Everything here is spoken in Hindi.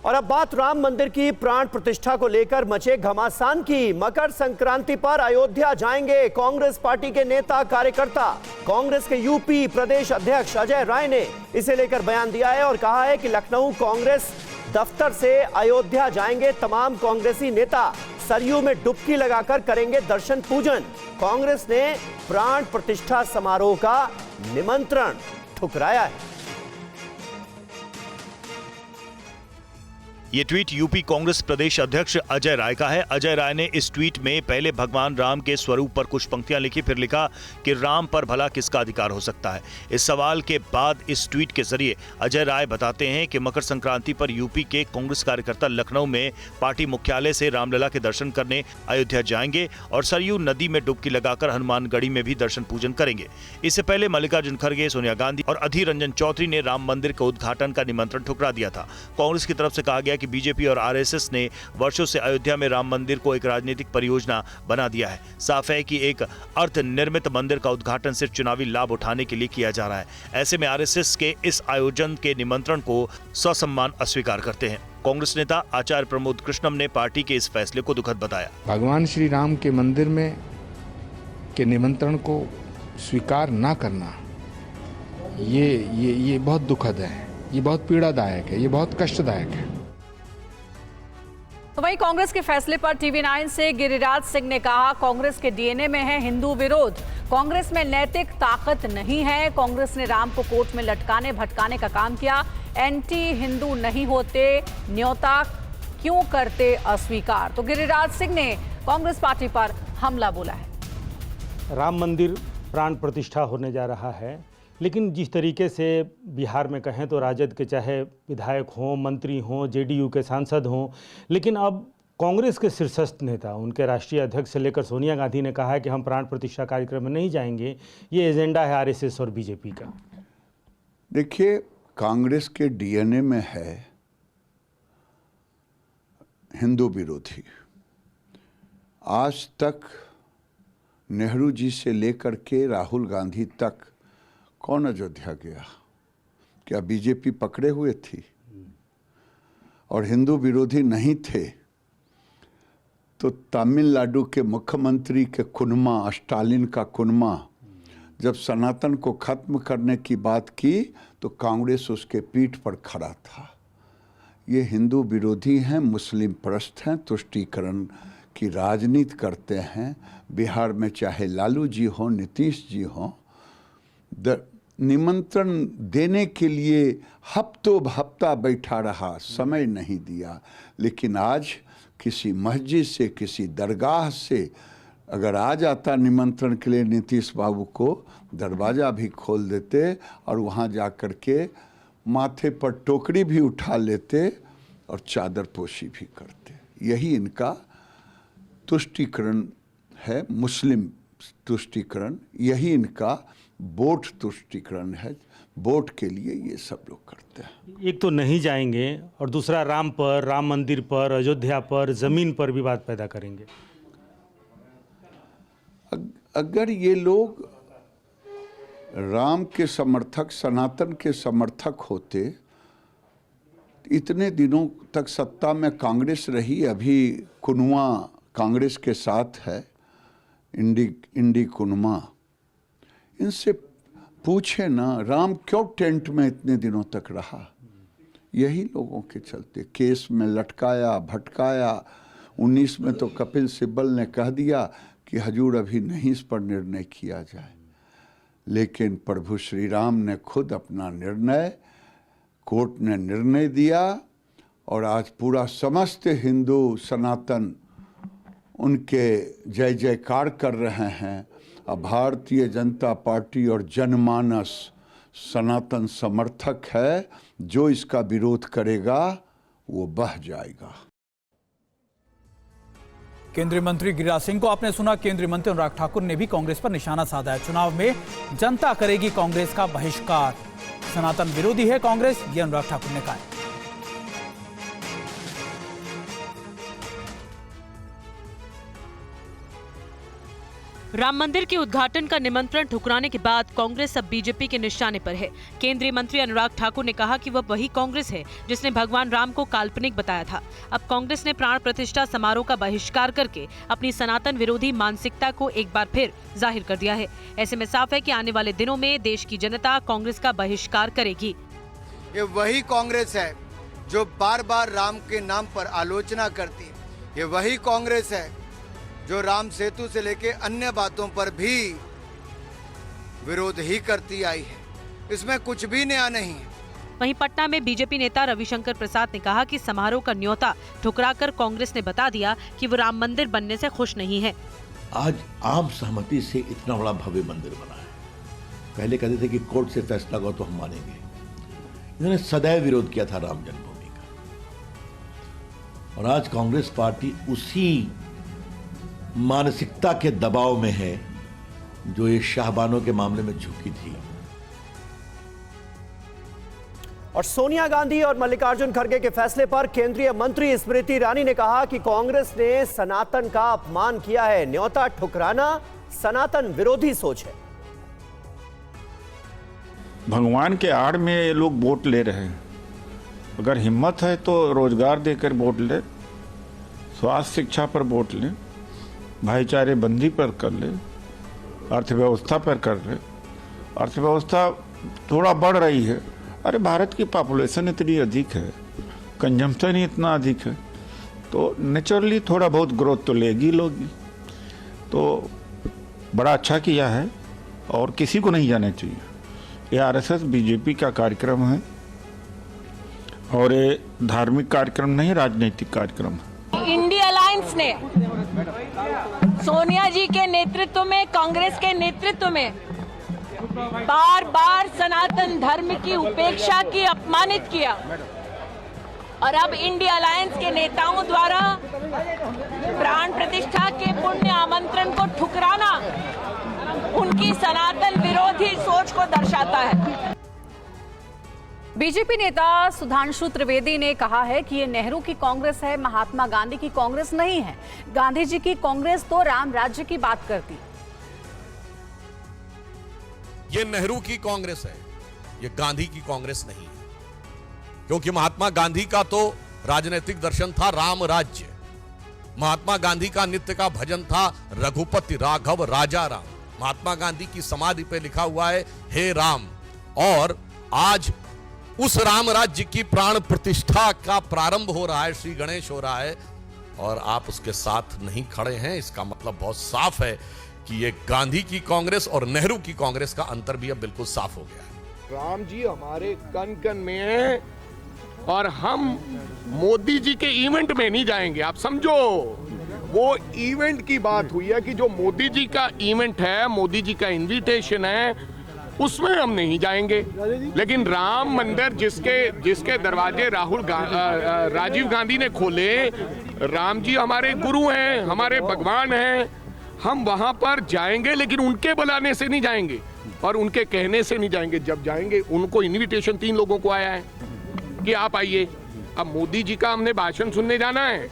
और अब बात राम मंदिर की प्राण प्रतिष्ठा को लेकर मचे घमासान की। मकर संक्रांति पर अयोध्या जाएंगे कांग्रेस पार्टी के नेता कार्यकर्ता। कांग्रेस के यूपी प्रदेश अध्यक्ष अजय राय ने इसे लेकर बयान दिया है और कहा है कि लखनऊ कांग्रेस दफ्तर से अयोध्या जाएंगे तमाम कांग्रेसी नेता। सरयू में डुबकी लगाकर करेंगे दर्शन पूजन। कांग्रेस ने प्राण प्रतिष्ठा समारोह का निमंत्रण ठुकराया है। ये ट्वीट यूपी कांग्रेस प्रदेश अध्यक्ष अजय राय का है। अजय राय ने इस ट्वीट में पहले भगवान राम के स्वरूप पर कुछ पंक्तियां लिखी, फिर लिखा कि राम पर भला किसका अधिकार हो सकता है। इस सवाल के बाद इस ट्वीट के जरिए अजय राय बताते हैं कि मकर संक्रांति पर यूपी के कांग्रेस कार्यकर्ता लखनऊ में पार्टी मुख्यालय से रामलला के दर्शन करने अयोध्या जाएंगे और सरयू नदी में डुबकी लगाकर हनुमानगढ़ी में भी दर्शन पूजन करेंगे। इससे पहले मल्लिकार्जुन खड़गे, सोनिया गांधी और अधीर रंजन चौधरी ने राम मंदिर के उद्घाटन का निमंत्रण ठुकरा दिया था। कांग्रेस की तरफ से कहा गया कि बीजेपी और आरएसएस ने वर्षों से अयोध्या में राम मंदिर को एक राजनीतिक परियोजना बना दिया है। साफ है कि एक अर्थ निर्मित मंदिर का उद्घाटन सिर्फ चुनावी लाभ उठाने के लिए किया जा रहा है। ऐसे में आरएसएस के इस आयोजन के निमंत्रण को ससम्मान अस्वीकार करते हैं। कांग्रेस नेता आचार्य प्रमोद कृष्णम ने पार्टी के इस फैसले को दुखद बताया। भगवान श्री राम के मंदिर में के निमंत्रण को स्वीकार न करना ये बहुत दुखद है, ये बहुत पीड़ादायक है, ये बहुत कष्टदायक है। तो वहीं कांग्रेस के फैसले पर टीवी9 से गिरिराज सिंह ने कहा, कांग्रेस के डीएनए में है हिंदू विरोध। कांग्रेस में नैतिक ताकत नहीं है। कांग्रेस ने राम को कोर्ट में लटकाने भटकाने का काम किया। एंटी हिंदू नहीं होते, न्योता क्यों करते अस्वीकार। तो गिरिराज सिंह ने कांग्रेस पार्टी पर हमला बोला है। राम मंदिर प्राण प्रतिष्ठा होने जा रहा है, लेकिन जिस तरीके से बिहार में कहें तो राजद के चाहे विधायक हों, मंत्री हों, जेडीयू के सांसद हों, लेकिन अब कांग्रेस के शीर्षस्थ नेता, उनके राष्ट्रीय अध्यक्ष से लेकर सोनिया गांधी ने कहा है कि हम प्राण प्रतिष्ठा कार्यक्रम में नहीं जाएंगे। ये एजेंडा है आरएसएस और बीजेपी का। देखिए, कांग्रेस के डीएनए में है हिंदू विरोधी। आज तक नेहरू जी से लेकर के राहुल गांधी तक कौन अयोध्या गया? क्या बीजेपी पकड़े हुए थी? और हिंदू विरोधी नहीं थे तो तमिलनाडु के मुख्यमंत्री के कुनमा, स्टालिन का कुनमा, जब सनातन को खत्म करने की बात की तो कांग्रेस उसके पीठ पर खड़ा था। ये हिंदू विरोधी हैं, मुस्लिम परस्त हैं, तुष्टीकरण की राजनीति करते हैं। बिहार में चाहे लालू जी हो, नीतीश जी हो, निमंत्रण देने के लिए हफ्ता बैठा रहा, समय नहीं दिया। लेकिन आज किसी मस्जिद से, किसी दरगाह से अगर आ जाता निमंत्रण के लिए नीतीश बाबू को, दरवाज़ा भी खोल देते और वहाँ जा कर के माथे पर टोकरी भी उठा लेते और चादर पोशी भी करते। यही इनका तुष्टीकरण है, मुस्लिम तुष्टीकरण। यही इनका वोट तुष्टीकरण है। वोट के लिए ये सब लोग करते हैं। एक तो नहीं जाएंगे और दूसरा राम पर, राम मंदिर पर, अयोध्या पर, जमीन पर विवाद पैदा करेंगे। अगर ये लोग राम के समर्थक, सनातन के समर्थक होते, इतने दिनों तक सत्ता में कांग्रेस रही। अभी कुनवा कांग्रेस के साथ है, इंडी कुनमा। इनसे पूछे ना, राम क्यों टेंट में इतने दिनों तक रहा? यही लोगों के चलते केस में लटकाया भटकाया। 19 में तो कपिल सिब्बल ने कह दिया कि हजूर अभी नहीं इस पर निर्णय किया जाए, लेकिन प्रभु श्री राम ने खुद अपना निर्णय, कोर्ट ने निर्णय दिया और आज पूरा समस्त हिंदू सनातन उनके जय जयकार कर रहे हैं। अब भारतीय जनता पार्टी और जनमानस सनातन समर्थक है। जो इसका विरोध करेगा वो बह जाएगा। केंद्रीय मंत्री गिरिराज सिंह को आपने सुना। केंद्रीय मंत्री अनुराग ठाकुर ने भी कांग्रेस पर निशाना साधा है। चुनाव में जनता करेगी कांग्रेस का बहिष्कार। सनातन विरोधी है कांग्रेस, ये अनुराग ठाकुर ने कहा। राम मंदिर के उद्घाटन का निमंत्रण ठुकराने के बाद कांग्रेस अब बीजेपी के निशाने पर है। केंद्रीय मंत्री अनुराग ठाकुर ने कहा कि वह वही कांग्रेस है जिसने भगवान राम को काल्पनिक बताया था। अब कांग्रेस ने प्राण प्रतिष्ठा समारोह का बहिष्कार करके अपनी सनातन विरोधी मानसिकता को एक बार फिर जाहिर कर दिया है। ऐसे में साफ है कि आने वाले दिनों में देश की जनता कांग्रेस का बहिष्कार करेगी। ये वही कांग्रेस है जो बार बार राम के नाम पर आलोचना करती है। ये वही कांग्रेस है जो राम सेतु से लेके अन्य बातों पर भी विरोध ही करती आई है। इसमें कुछ भी नया नहीं है। वहीं पटना में बीजेपी नेता रविशंकर प्रसाद ने कहा कि समारोह का न्योता ठुकराकर कांग्रेस ने बता दिया कि वो राम मंदिर बनने से खुश नहीं है। आज आम सहमति से इतना बड़ा भव्य मंदिर बना है। पहले कहते थे कि कोर्ट से फैसला हो तो हम मानेंगे। इन्होंने सदैव विरोध किया था राम जन्मभूमि का, और आज कांग्रेस पार्टी उसी मानसिकता के दबाव में है जो ये शाहबानों के मामले में झुकी थी। और सोनिया गांधी और मल्लिकार्जुन खड़गे के फैसले पर केंद्रीय मंत्री स्मृति ईरानी ने कहा कि कांग्रेस ने सनातन का अपमान किया है। न्योता ठुकराना सनातन विरोधी सोच है। भगवान के आड़ में ये लोग वोट ले रहे हैं। अगर हिम्मत है तो रोजगार देकर वोट ले, स्वास्थ्य शिक्षा पर वोट ले, भाईचारे बंदी पर कर ले, अर्थव्यवस्था पर कर ले। अर्थव्यवस्था थोड़ा बढ़ रही है। अरे भारत की पॉपुलेशन इतनी अधिक है, कंजम्पशन ही इतना अधिक है, तो नेचुरली थोड़ा बहुत ग्रोथ तो लेगी लोगी। तो बड़ा अच्छा किया है और किसी को नहीं जाना चाहिए। ये आरएसएस बीजेपी का कार्यक्रम है और ये धार्मिक कार्यक्रम नहीं, राजनीतिक कार्यक्रम है। इंडिया अलायंस ने सोनिया जी के नेतृत्व में, कांग्रेस के नेतृत्व में बार बार सनातन धर्म की उपेक्षा की, अपमानित किया, और अब इंडिया अलायंस के नेताओं द्वारा प्राण प्रतिष्ठा के पुण्य आमंत्रण को ठुकराना उनकी सनातन विरोधी सोच को दर्शाता है। बीजेपी नेता सुधांशु त्रिवेदी ने कहा है कि ये नेहरू की कांग्रेस है, महात्मा गांधी की कांग्रेस नहीं है। गांधी जी की कांग्रेस तो राम राज्य की बात करती। ये नेहरू की कांग्रेस है, ये गांधी की कांग्रेस नहीं है। क्योंकि महात्मा गांधी का तो राजनीतिक दर्शन था राम राज्य। महात्मा गांधी का नित्य का भजन था रघुपति राघव राजा राम। महात्मा गांधी की समाधि पे लिखा हुआ है हे राम। और आज उस राम राज्य की प्राण प्रतिष्ठा का प्रारंभ हो रहा है, श्री गणेश हो रहा है, और आप उसके साथ नहीं खड़े हैं। इसका मतलब बहुत साफ है कि ये गांधी की कांग्रेस और नेहरू की कांग्रेस का अंतर भी अब बिल्कुल साफ हो गया है। राम जी हमारे कन कन में हैं और हम मोदी जी के इवेंट में नहीं जाएंगे। आप समझो, वो इवेंट की बात हुई है कि जो मोदी जी का इवेंट है, मोदी जी का इनविटेशन है, उसमें हम नहीं जाएंगे। लेकिन राम मंदिर जिसके दरवाजे राजीव गांधी ने खोले, राम जी हमारे गुरु हैं, हमारे भगवान हैं, हम वहां पर जाएंगे, लेकिन उनके बुलाने से नहीं जाएंगे और उनके कहने से नहीं जाएंगे। जब जाएंगे, उनको इनविटेशन 3 लोगों को आया है कि आप आइए। अब मोदी जी का हमने भाषण सुनने जाना है